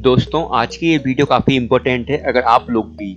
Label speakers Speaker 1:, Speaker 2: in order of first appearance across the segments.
Speaker 1: दोस्तों आज की ये वीडियो काफ़ी इम्पोर्टेंट है। अगर आप लोग भी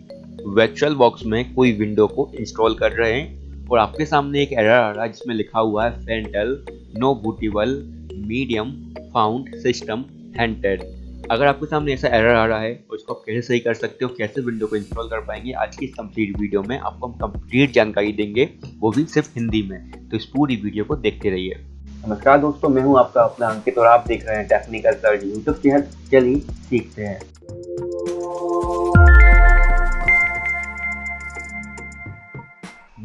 Speaker 1: वर्चुअल बॉक्स में कोई विंडो को इंस्टॉल कर रहे हैं और आपके सामने एक एरर आ रहा है जिसमें लिखा हुआ है fatal no bootable medium found system halted. अगर आपके सामने ऐसा एरर आ रहा है तो इसको आप कैसे सही कर सकते हो, कैसे विंडो को इंस्टॉल कर पाएंगे, आज की इस कंप्लीट वीडियो में आपको हम कंप्लीट जानकारी देंगे, वो भी सिर्फ हिंदी में। तो इस पूरी वीडियो को देखते रहिए। नमस्कार दोस्तों, मैं हूं आपका अपना अंकित और आप देख रहे हैं टेक्निकल सर्च यूट्यूब चैनल। चलिए सीखते हैं।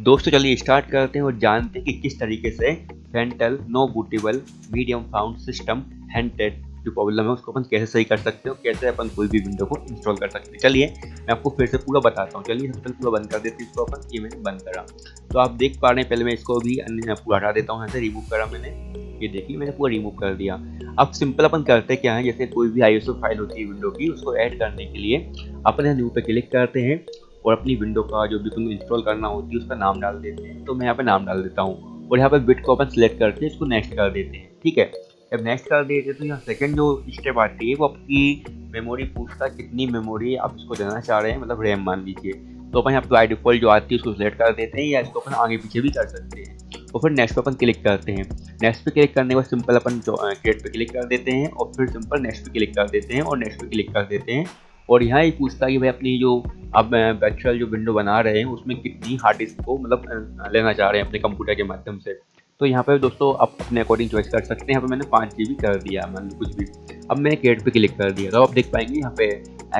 Speaker 1: दोस्तों चलिए स्टार्ट करते हैं और जानते हैं कि किस तरीके से fatal no bootable medium found system halted जो प्रॉब्लम है उसको अपन कैसे सही कर सकते हो, कैसे अपन कोई भी विंडो को इंस्टॉल कर सकते हैं। चलिए मैं आपको फिर से पूरा बताता हूँ। चलिए सबसे पहले पूरा बंद कर देते हैं इसको अपन। ये मैंने बंद करा तो आप देख पा रहे हैं। पहले मैं इसको भी पूरा हटा देता हूँ, यहाँ से रिमूव करा मैंने। ये देखिए मैंने पूरा रिमूव कर दिया। अब सिंपल अपन करते क्या है, जैसे कोई भी ISO फाइल होती है विंडो की, उसको ऐड करने के लिए अपन न्यू पे क्लिक करते हैं और अपनी विंडो का जो भी अपन इंस्टॉल करना होती है उसका नाम डाल देते हैं। तो मैं यहाँ पे नाम डाल देता हूँ और यहाँ पे बिट को अपन सिलेक्ट करके इसको नेक्स्ट कर देते हैं। ठीक है, जब नेक्स्ट कर देते हैं तो यहाँ सेकंड जो स्टेप आती है वो आपकी मेमोरी पूछता है कितनी मेमोरी आप इसको देना चाह रहे हैं, मतलब रैम मान लीजिए। तो अपन यहाँ बाय डिफॉल्ट जो आती है उसको सिलेक्ट कर देते हैं या इसको अपन आगे पीछे भी कर सकते हैं। और फिर नेक्स्ट पे अपन क्लिक करते हैं। नेक्स्ट पे क्लिक करने के बाद सिंपल अपन जो क्रिएट पे क्लिक कर देते हैं और फिर सिंपल नेक्स्ट पे क्लिक कर देते हैं और नेक्स्ट पे क्लिक कर देते हैं। और यहाँ ही पूछता है कि भाई अपनी जो आप वर्चुअल जो विंडो बना रहे हैं उसमें कितनी हार्ड डिस्क को मतलब लेना चाह रहे हैं अपने कंप्यूटर के माध्यम से। तो यहाँ पे दोस्तों आप अपने अकॉर्डिंग चॉइस कर सकते हैं। यहाँ पे मैंने 5 GB कर दिया, मान लो कुछ भी। अब मैंने क्रिएट पे क्लिक कर दिया तो आप देख पाएंगे यहाँ पे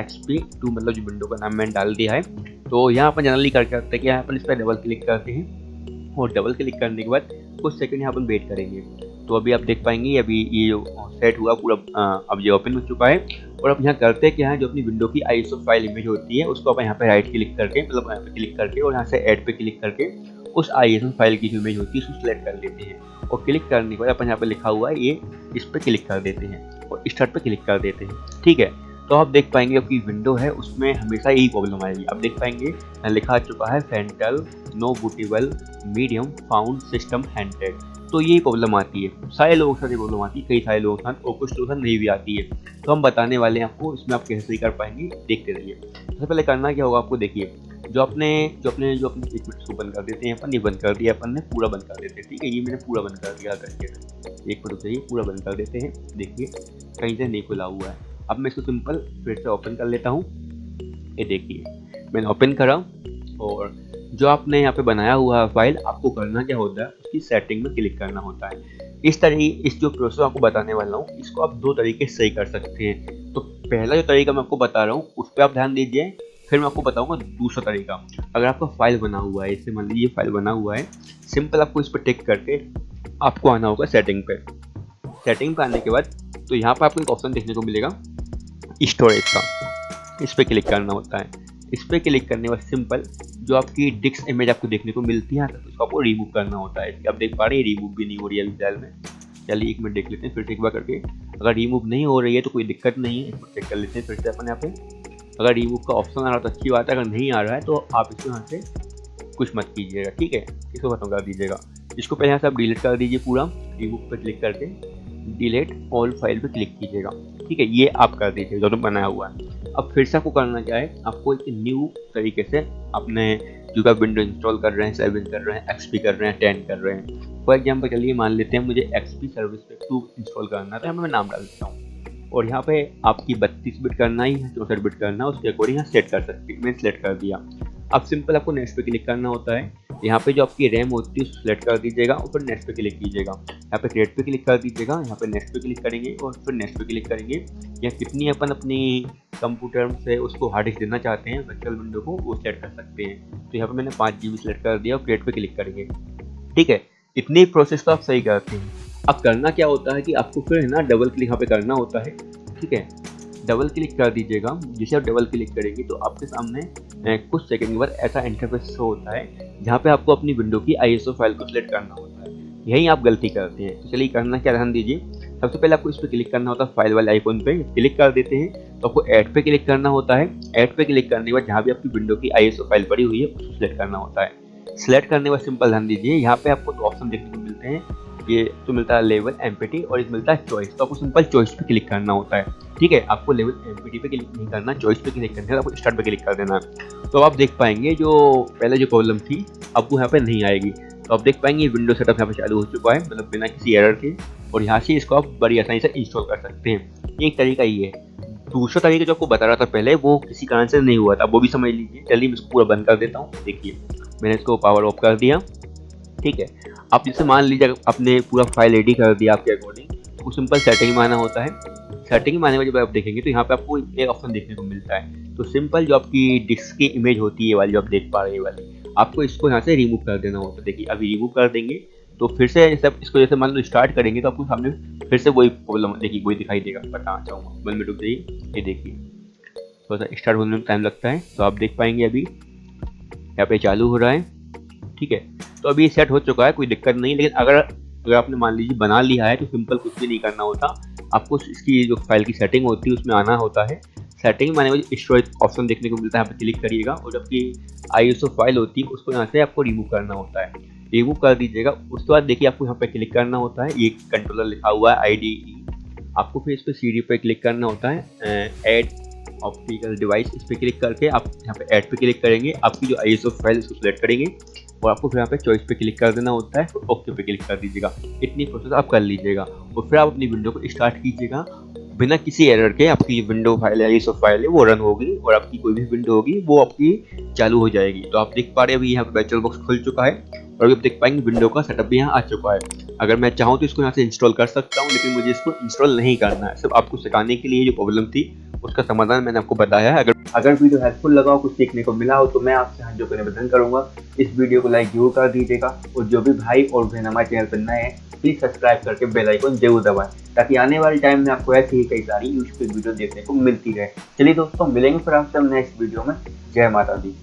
Speaker 1: XP2 मतलब जो विंडो का नाम मैंने डाल दिया है। तो यहाँ अपन जनरली करके करते हैं कि यहाँ अपन इस पर डबल क्लिक करते हैं और डबल क्लिक करने के बाद कुछ सेकंड यहाँ अपन वेट करेंगे। तो अभी आप देख पाएंगे अभी ये जो सेट हुआ पूरा, अब ये ओपन हो चुका है। और अब यहाँ करते क्या है, जो अपनी विंडो की ISO फाइल इमेज होती है उसको अपन यहाँ पे राइट क्लिक करके, मतलब यहाँ पे क्लिक करके और यहाँ से ऐड पे क्लिक करके उस ISO फाइल की जो इमेज होती है उसको सिलेक्ट कर लेते हैं। और क्लिक करने के बाद अपन यहाँ पे लिखा हुआ है ये, इस पर क्लिक कर देते हैं और स्टार्ट पे क्लिक कर देते हैं। ठीक है, तो आप देख पाएंगे आपकी विंडो है उसमें हमेशा यही प्रॉब्लम आएगी। अब देख पाएंगे लिखा आ चुका है fatal no bootable medium found system halted. तो यही प्रॉब्लम आती है, सारे लोगों के साथ ये प्रॉब्लम आती है, कई सारे लोगों के साथ, और कुछ लोगों के साथ नहीं भी आती है। तो हम बताने वाले हैं आपको, इसमें आप कैसे सही कर पाएंगे, देखते रहिए। सबसे पहले करना क्या होगा आपको, देखिए जो अपने एक मिनट इसको बंद कर देते हैं अपन। ये बंद कर दिया अपन ने, पूरा बंद कर देते हैं। ठीक है, ये मैंने पूरा बंद कर दिया करके, एक मिनट चाहिए, पूरा बंद कर देते हैं। देखिए कहीं से नहीं खुला हुआ है। अब मैं इसको सिंपल फिर से ओपन कर लेता हूँ। ये देखिए मैंने ओपन करा और जो आपने यहाँ पे बनाया हुआ है फाइल, आपको करना क्या होता है, उसकी सेटिंग में क्लिक करना होता है। इस जो प्रोसेस आपको बताने वाला हूँ इसको आप 2 तरीके से सही कर सकते हैं। तो पहला जो तरीका मैं आपको बता रहा हूँ उस पर आप ध्यान दीजिए, फिर मैं आपको बताऊंगा दूसरा तरीका। अगर आपका फाइल बना हुआ है, इसे मान लीजिए फाइल बना हुआ है, सिंपल आपको इस पर टिक करके आपको आना होगा सेटिंग पे। सेटिंग पे आने के बाद तो यहाँ पर आपको एक ऑप्शन देखने को मिलेगा स्टोरेज का, इस पर क्लिक करना होता है। इस पर क्लिक करने के बाद सिंपल जो आपकी डिस्क इमेज आपको देखने को मिलती है तो उसको आपको रिमूव करना होता है। आप देख पा रहे हैं रिमूव भी नहीं हो रही है अभी फिलहाल में। चलिए एक मिनट देख लेते हैं फिर से एक बार करके। अगर रिमूव नहीं हो रही है तो कोई दिक्कत नहीं है, इसको चेक कर लेते हैं फिर से अपन यहाँ पे। अगर रिमूव का ऑप्शन आ रहा है तो अच्छी बात है, अगर नहीं आ रहा है तो आप इसको यहाँ से कुछ मत कीजिएगा। ठीक है, इसको खत्म कर दीजिएगा। इसको पहले यहाँ से आप डिलीट कर दीजिए पूरा, रिमूव पर क्लिक करके डिलीट ऑल फाइल पे क्लिक कीजिएगा। ठीक है, ये आप कर दीजिए जो बनाया हुआ है। अब फिर से आपको करना क्या है, आपको एक न्यू तरीके से अपने जो भी विंडो इंस्टॉल कर रहे हैं, 7 कर रहे हैं, XP कर रहे हैं, 10 कर रहे हैं। फॉर एग्जाम्पल चलिए मान लेते हैं मुझे XP सर्विस पे 2 इंस्टॉल करना है, तो यहाँ मैं नाम डाल देता हूँ। और यहाँ पे आपकी 32 बिट करना ही है, 64 बिट करना है, उसके अकॉर्डिंग यहाँ सेट कर सकते हैं। मैंने सेलेक्ट कर दिया। अब सिंपल आपको नेक्स्ट पे क्लिक करना होता है। यहाँ पे जो आपकी रैम होती है उसको सेलेक्ट कर दीजिएगा और फिर नेक्स्ट पे क्लिक कीजिएगा। यहाँ पे क्रिएट पे क्लिक कर दीजिएगा, यहाँ पे नेक्स्ट पे क्लिक करेंगे और फिर नेक्स्ट पे क्लिक करेंगे। या कितनी अपन अपनी कंप्यूटर से उसको हार्ड डिस्क देना चाहते हैं वर्चुअल विंडो को, वो सेट कर सकते हैं। तो यहाँ पे मैंने 5 GB सेलेक्ट कर दिया और क्रिएट पे क्लिक करेंगे। ठीक है, इतनी प्रोसेस तो आप सही करते हैं। अब करना क्या होता है कि आपको फिर है ना डबल क्लिक यहाँ पे करना होता है। ठीक है, डबल क्लिक कर दीजिएगा। जैसे आप डबल क्लिक करेंगे तो आपके सामने कुछ सेकंड के बाद ऐसा इंटरफेस शो होता है जहाँ पे आपको अपनी विंडो की ISO फाइल को सिलेक्ट करना होता है। यही आप गलती करते हैं। तो चलिए करना क्या, ध्यान दीजिए। सबसे पहले आपको इस पर क्लिक करना होता है, फाइल वाले आइकन पे क्लिक कर देते हैं। तो आपको ऐड पे क्लिक करना होता है। ऐड पे क्लिक करने के बाद जहाँ भी आपकी विंडो की ISO फाइल पड़ी हुई है उसको सिलेक्ट करने के बाद सिंपल ध्यान दीजिए, यहाँ पे आपको 2 ऑप्शन देखने को मिलते हैं, ये तो मिलता है लेवल एम्पिटी और एक मिलता है चॉइस। तो आपको सिंपल चॉइस पे क्लिक करना होता है, ठीक है। आपको लेवल एम्पिटी पे क्लिक नहीं करना, चॉइस पे क्लिक करना है, आपको स्टार्ट पे क्लिक कर देना है। तो आप देख पाएंगे जो पहले जो प्रॉब्लम थी आपको यहाँ पे नहीं आएगी। तो आप देख पाएंगे विंडो सेटअप यहाँ पे चालू हो चुका है, मतलब बिना किसी एरर के, और यहाँ से इसको आप बड़ी आसानी से इंस्टॉल कर सकते हैं। एक तरीका ये है। दूसरा तरीका जो आपको बता रहा था पहले, वो किसी कारण से नहीं हुआ था, वो भी समझ लीजिए। चलिए मैं इसको पूरा बंद कर देता हूँ। देखिए मैंने इसको पावर ऑफ कर दिया, ठीक है। आप जैसे मान लीजिए आपने पूरा फाइल रेडी कर दिया आपके अकॉर्डिंग, तो सिंपल सेटिंग में आना होता है। सेटिंग में आने में जब आप देखेंगे तो यहाँ पे आपको एक ऑप्शन देखने को मिलता है। तो सिंपल जो आपकी डिस्क की इमेज होती है वाली, जो आप देख पा रहे हैं वाली, आपको इसको यहाँ से रिमूव कर देना होता है। देखिए अभी रिमूव कर देंगे तो फिर से सब इसको जैसे मान लो स्टार्ट करेंगे तो आपको सामने फिर से वही प्रॉब्लम देखिए वही दिखाई देगा। बताना चाहूँगा 1 मिनट रुक जाइए। ये देखिए थोड़ा सा स्टार्ट होने में टाइम लगता है, तो आप देख पाएंगे अभी यहाँ पे चालू हो रहा है, ठीक है। तो अभी सेट हो चुका है, कोई दिक्कत नहीं। लेकिन अगर आपने मान लीजिए बना लिया है तो सिंपल कुछ भी नहीं करना होता। आपको इसकी जो फाइल की सेटिंग होती है उसमें आना होता है। सेटिंग में आने में स्टोरेज ऑप्शन देखने को मिलता है, यहाँ पे क्लिक करिएगा और जब की ISO फाइल होती है उसको यहाँ से आपको रिमूव करना होता है। रिमूव कर दीजिएगा। उसके बाद देखिए आपको यहाँ पे क्लिक करना होता है, ये कंट्रोलर लिखा हुआ है IDE। आपको फिर इस पर CD पे क्लिक करना होता है, ऐड ऑप्टिकल डिवाइस, इस पर क्लिक करके आप यहाँ पे ऐड पे क्लिक करेंगे। आपकी जो ISO फाइल इसको सिलेक्ट करेंगे और आपको फिर यहाँ पे चॉइस पे क्लिक कर देना होता है, ओके पे क्लिक कर दीजिएगा। इतनी प्रोसेस आप कर लीजिएगा और फिर आप अपनी विंडो को स्टार्ट कीजिएगा। बिना किसी एरर के आपकी विंडो फाइल है, ISO फाइल है, वो रन होगी और आपकी कोई भी विंडो होगी वो आपकी चालू हो जाएगी। तो आप देख पा रहे हैं अभी यहाँ पे बैचलर बॉक्स खुल चुका है और अभी आप देख पाएंगे विंडो का सेटअप भी यहाँ आ चुका है। अगर मैं चाहूँ तो इसको यहाँ से इंस्टॉल कर सकता हूँ, लेकिन मुझे इसको इंस्टॉल नहीं करना है। सिर्फ आपको सिखाने के लिए जो प्रॉब्लम थी उसका समाधान मैंने आपको बताया है। अगर वीडियो हेल्पफुल लगा हो, कुछ सीखने को मिला हो, तो मैं आपसे हाथ जोड़ कर निवेदन करूंगा इस वीडियो को लाइक जरूर कर दीजिएगा। और जो भी भाई और बहन हमारे चैनल पर नए हैं प्लीज सब्सक्राइब करके बेल आइकन जरूर दबाएं, ताकि आने वाले टाइम में आपको ऐसी ही कई सारी यूजफुल वीडियो देखने को मिलती रहे। चलिए दोस्तों, मिलेंगे फिर आपसे नेक्स्ट वीडियो में। जय माता दी।